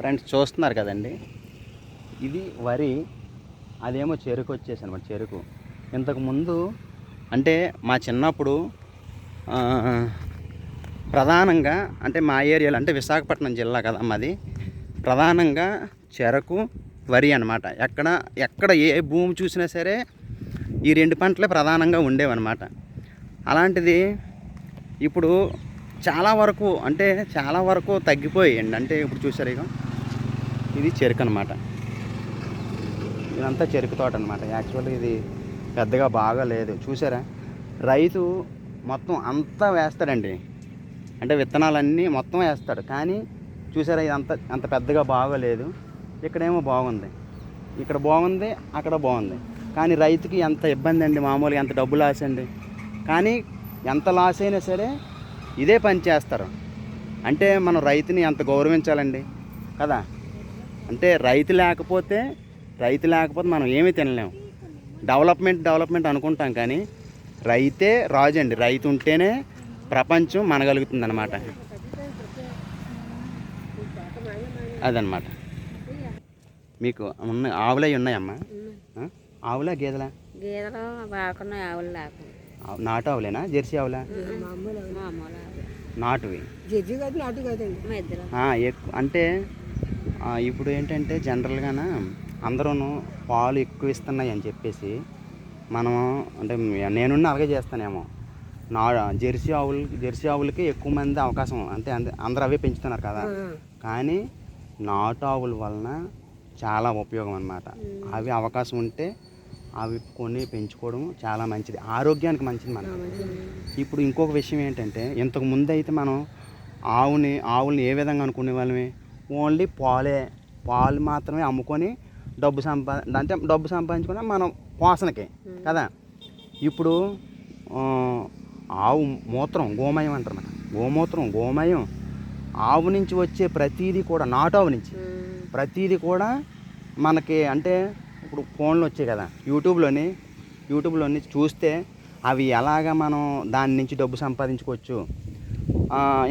Friends చూస్తున్నారు కదండి, ఇది వరి, అదేమో చెరుకు వచ్చేసి అనమాట. చెరుకు ఇంతకుముందు అంటే మా చిన్నప్పుడు ప్రధానంగా అంటే మా ఏరియాలో అంటే విశాఖపట్నం జిల్లా కదా మాది, ప్రధానంగా చెరకు వరి అనమాట. ఎక్కడ ఏ భూమి చూసినా సరే ఈ రెండు పంటలే ప్రధానంగా ఉండేవన్నమాట. అలాంటిది ఇప్పుడు చాలా వరకు తగ్గిపోయాయండి. అంటే ఇప్పుడు చూసారు, ఇక ఇది చెరుకు అనమాట. ఇదంతా చెరుకు తోట అనమాట. యాక్చువల్లీ ఇది పెద్దగా బాగా లేదు. చూసారా, రైతు మొత్తం అంతా వేస్తాడండి, అంటే విత్తనాలన్నీ మొత్తం వేస్తాడు. కానీ చూసారా, ఇది అంత పెద్దగా బాగోలేదు. ఇక్కడేమో బాగుంది, ఇక్కడ బాగుంది, అక్కడ బాగుంది. కానీ రైతుకి ఎంత ఇబ్బంది అండి, మామూలుగా ఎంత డబ్బు లాస్ అండి. కానీ ఎంత లాస్ అయినా సరే ఇదే పని చేస్తారు. అంటే మనం రైతుని ఎంత గౌరవించాలండి కదా. అంటే రైతు లేకపోతే మనం ఏమీ తినలేము. డెవలప్మెంట్ అనుకుంటాం, కానీ రైతే రాజు అండి. రైతు ఉంటేనే ప్రపంచం మనగలుగుతుంది అన్నమాట. అదనమాట. మీకు ఆవులై ఉన్నాయమ్మా? ఆవులా గేదెలా? నాటు ఆవులేనా, జెర్సీ ఆవులా? నాటువి. అంటే ఇప్పుడు ఏంటంటే జనరల్గాన అందరూ పాలు ఎక్కువ ఇస్తున్నాయి అని చెప్పేసి మనం, అంటే నేనున్న అలాగే చేస్తానేమో. జెర్సీ ఆవులకి ఎక్కువ మంది అవకాశం, అంటే అందరూ అవే పెంచుతున్నారు కదా. కానీ నాటు ఆవుల వలన చాలా ఉపయోగం అన్నమాట. అవి అవకాశం ఉంటే అవి కొని పెంచుకోవడం చాలా మంచిది, ఆరోగ్యానికి మంచిది మనకు. ఇప్పుడు ఇంకొక విషయం ఏంటంటే, ఇంతకు ముందు అయితే మనం ఆవుల్ని ఏ విధంగా అనుకునే వాళ్ళమే, ఓన్లీ పాలు మాత్రమే అమ్ముకొని డబ్బు సంపాదించుకుని మనం పోషణకి కదా. ఇప్పుడు ఆవు మూత్రం, గోమయం అంటారు మన, గోమయం, ఆవు నుంచి వచ్చే ప్రతీది కూడా, నాటు ఆవు నుంచి ప్రతీది కూడా మనకి, అంటే ఇప్పుడు ఫోన్లు వచ్చాయి కదా, యూట్యూబ్లోని చూస్తే అవి ఎలాగ మనం దాని నుంచి డబ్బు సంపాదించుకోవచ్చు.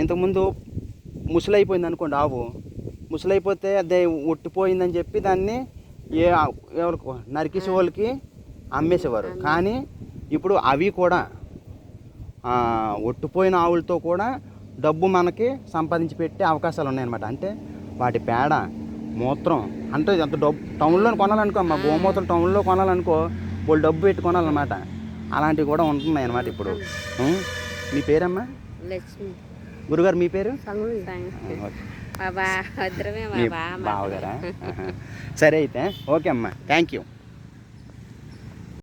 ఇంతకుముందు ముసలైపోయింది అనుకోండి, ఆవు ముసలైపోతే అదే ఒట్టిపోయిందని చెప్పి దాన్ని ఎవరికి నరికేసే వాళ్ళకి అమ్మేసేవారు. కానీ ఇప్పుడు అవి కూడా ఒట్టిపోయిన ఆవులతో కూడా డబ్బు మనకి సంపాదించి పెట్టే అవకాశాలు ఉన్నాయన్నమాట. అంటే వాటి పేడ, మూత్రం, అంటే అంత డబ్బు టౌన్లో కొనాలనుకో అమ్మ, గోమూత్రం టౌన్లో కొనాలనుకో వాళ్ళు డబ్బు పెట్టి కొనాలన్నమాట. అలాంటివి కూడా ఉంటున్నాయి అన్నమాట ఇప్పుడు. మీ పేరమ్మా? లక్ష్మి. గురుగారు మీ పేరు? బావగారా? సరే అయితే ఓకే అమ్మా, థ్యాంక్ యూ.